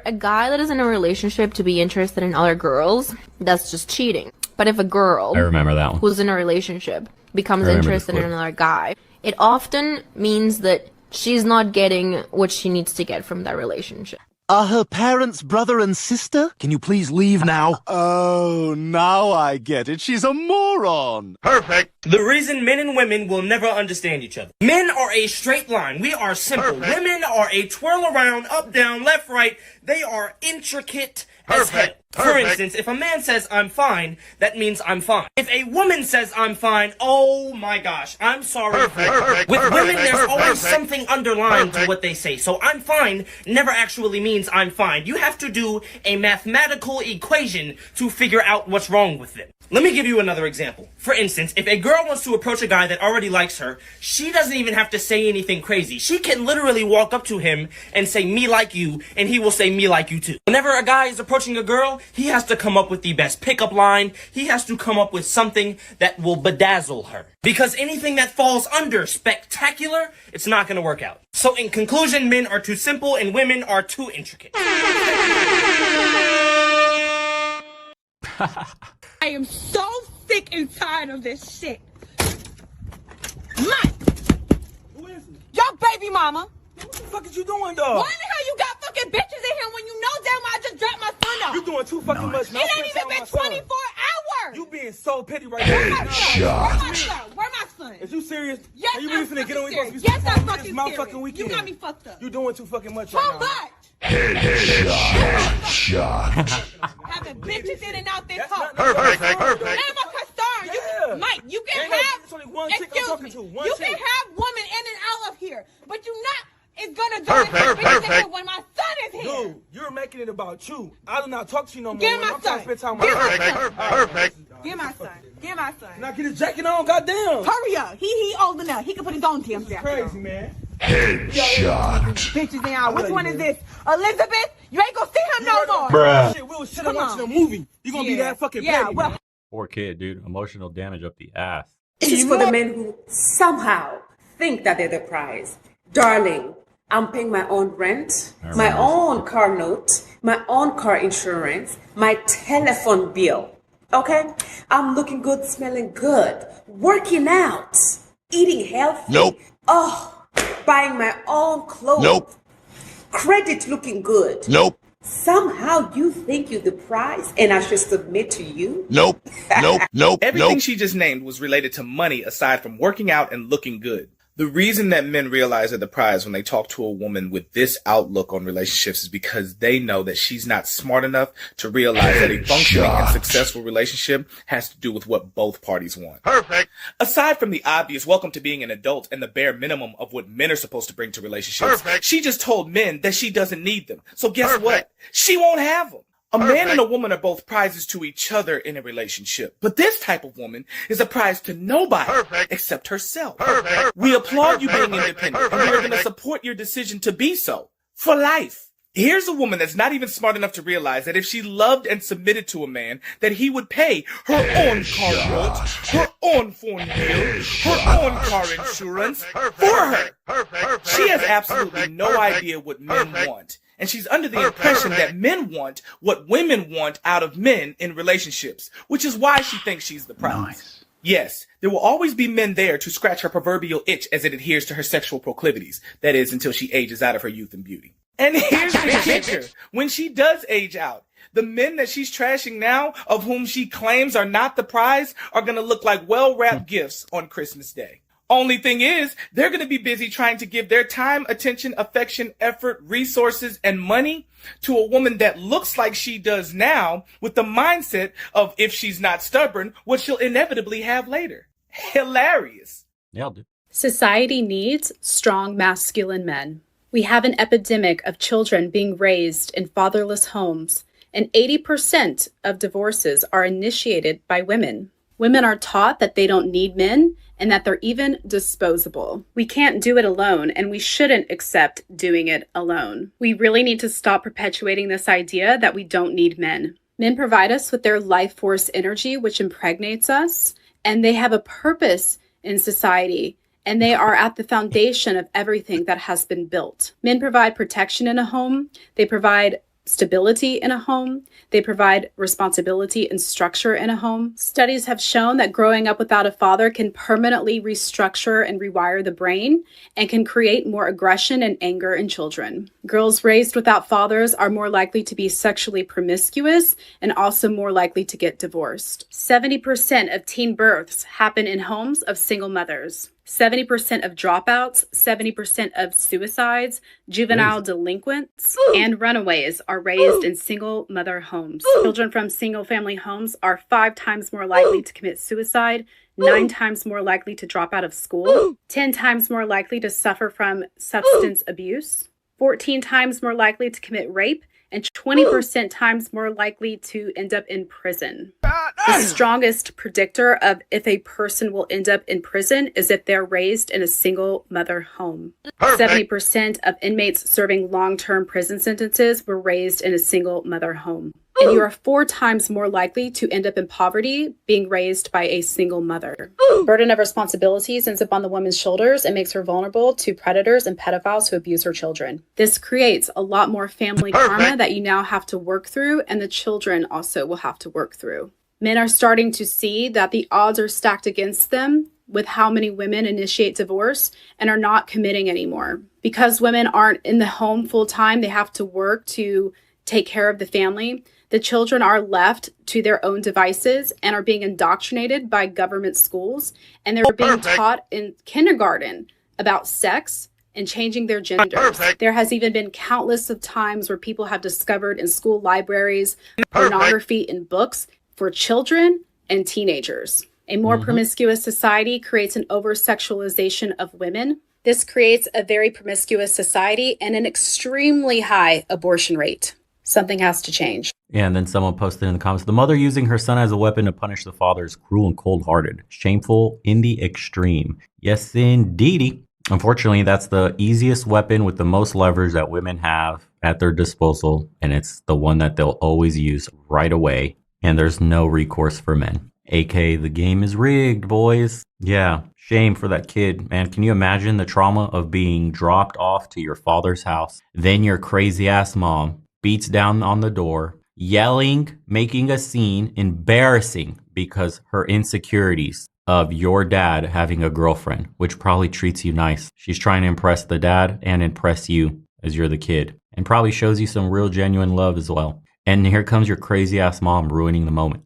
a guy that is in a relationship to be interested in other girls, that's just cheating. But if a girl I remember that one. who's in a relationship becomes interested in another guy, it often means that she's not getting what she needs to get from that relationship. Are her parents brother and sister? Can you please leave now? Oh, now I get it. She's a moron. Perfect. The reason men and women will never understand each other. Men are a straight line. We are simple. Perfect. Women are a twirl around, up, down, left, right. They are intricate as hell. For Perfect. instance, if a man says I'm fine, that means I'm fine. If a woman says I'm fine, oh my gosh, I'm sorry. Perfect. With women, Perfect. there's always Perfect. something underlined to Perfect. what they say. So I'm fine never actually means I'm fine. You have to do a mathematical equation to figure out what's wrong with them. Let me give you another example. For instance, if a girl wants to approach a guy that already likes her, she doesn't even have to say anything crazy. She can literally walk up to him and say, me like you, and he will say, me like you too. Whenever a guy is approaching a girl, he has to come up with the best pickup line. He has to come up with something that will bedazzle her. Because anything that falls under spectacular, it's not going to work out. So in conclusion, men are too simple and women are too intricate. I am so sick and tired of this shit. Mike! Who is it? Your baby mama! What the fuck is you doing, dog? Why the hell you got fucking bitches in here when you know damn well I just dropped my son off? You doing too fucking much, man. It ain't even been 24 hours! You being so petty right Where now. my son? Where my son? Where my son? Is you serious? Yes, Are you I'm really finna get on fucking your serious. Yes, I'm this fucking motherfucking serious. weekend? You got me fucked up. You doing too fucking much Too right now. much! Having bitches in and out this That's hole. not- Perfect. that's Perfect. That ain't my concern. Yeah. Mike, you can Ain't no- have. it's only one chick I'm excuse talking me. to, one you chick. can have women in and out of here, but you not is gonna do Perfect, this bitch in here perfect. when my son is here. Dude, you're making it about you. I do not talk to you no more. Get man. my I'm trying son. to spend time with Get my my son. Perfect. son. Perfect. Get my son. Get my son. Now get his jacket on, goddamn. Hurry up. He old enough. He can put his own damn jacket Crazy, on. man. Bitches in out. Which one is this? Elizabeth? You ain't gonna see him no more. Bruh. Shit, we was sitting Come watching a on. movie. You gonna be that fucking petty, well, man. Poor kid, dude. Emotional damage up the ass. This is for the men who somehow think that they're the prize. Darling, I'm paying my own rent, my own car note, my own car insurance, my telephone bill. Okay? I'm looking good, smelling good, working out, eating healthy. Nope. Oh, buying my own clothes. Nope. Credit looking good. Nope. Somehow you think you're the prize and I should submit to you? Nope. Nope. Nope. Everything Nope. she just named was related to money aside from working out and looking good. The reason that men realize they're the prize when they talk to a woman with this outlook on relationships is because they know that she's not smart enough to realize that a functioning and successful relationship has to do with what both parties want. Perfect. Aside from the obvious welcome to being an adult and the bare minimum of what men are supposed to bring to relationships, Perfect. she just told men that she doesn't need them. So guess Perfect. what? She won't have them. A man Perfect. and a woman are both prizes to each other in a relationship. But this type of woman is a prize to nobody Perfect. except herself. Perfect. We applaud you being Perfect. independent, and we are going to Perfect. support your decision to be so for life. Here's a woman that's not even smart enough to realize that if she loved and submitted to a man, that he would pay her own car note, her own phone bill, her own car insurance for her. Perfect. She has absolutely Perfect. no Perfect. idea what men Perfect. want. And she's under the Perfect. impression Perfect. that men want what women want out of men in relationships, which is why she thinks she's the prize. Yes, there will always be men there to scratch her proverbial itch as it adheres to her sexual proclivities. That is, until she ages out of her youth and beauty. And here's the kicker. When she does age out, the men that she's trashing now, of whom she claims are not the prize, are going to look like well-wrapped gifts on Christmas Day. Only thing is, they're going to be busy trying to give their time, attention, affection, effort, resources, and money to a woman that looks like she does now, with the mindset of, if she's not stubborn, what she'll inevitably have later. Hilarious. Nailed it. Society needs strong masculine men. We have an epidemic of children being raised in fatherless homes, and 80% of divorces are initiated by women. Women are taught that they don't need men and that they're even disposable. We can't do it alone, and we shouldn't accept doing it alone. We really need to stop perpetuating this idea that we don't need men. Men provide us with their life force energy, which impregnates us, and they have a purpose in society, and they are at the foundation of everything that has been built. Men provide protection in a home. They provide stability in a home. They provide responsibility and structure in a home. Studies have shown that growing up without a father can permanently restructure and rewire the brain and can create more aggression and anger in children. Girls raised without fathers are more likely to be sexually promiscuous and also more likely to get divorced. 70% of teen births happen in homes of single mothers. 70% of dropouts, 70% of suicides, juvenile delinquents, and runaways are raised in single mother homes. Children from single family homes are 5 times more likely to commit suicide, 9 times more likely to drop out of school, 10 times more likely to suffer from substance abuse, 14 times more likely to commit rape, and 20% times more likely to end up in prison. The strongest predictor of if a person will end up in prison is if they're raised in a single mother home. 70% of inmates serving long-term prison sentences were raised in a single mother home. And you are 4 times more likely to end up in poverty being raised by a single mother. Burden of responsibilities ends up on the woman's shoulders and makes her vulnerable to predators and pedophiles who abuse her children. This creates a lot more family karma that you now have to work through, and the children also will have to work through. Men are starting to see that the odds are stacked against them with how many women initiate divorce and are not committing anymore. Because women aren't in the home full time, they have to work to take care of the family. The children are left to their own devices and are being indoctrinated by government schools, and they're being taught in kindergarten about sex and changing their genders. There has even been countless of times where people have discovered in school libraries pornography in books for children and teenagers. A more promiscuous society creates an over-sexualization of women. This creates a very promiscuous society and an extremely high abortion rate. Something has to change. Yeah, and then someone posted in the comments, the mother using her son as a weapon to punish the father is cruel and cold-hearted. Shameful in the extreme. Yes, indeedy. Unfortunately, that's the easiest weapon with the most leverage that women have at their disposal, and it's the one that they'll always use right away, and there's no recourse for men. AK, the game is rigged, boys. Yeah, shame for that kid, man. Can you imagine the trauma of being dropped off to your father's house? Then your crazy-ass mom beats down on the door, yelling, making a scene, embarrassing because her insecurities of your dad having a girlfriend, which probably treats you nice. She's trying to impress the dad and impress you as you're the kid, and probably shows you some real genuine love as well. And here comes your crazy ass mom ruining the moment.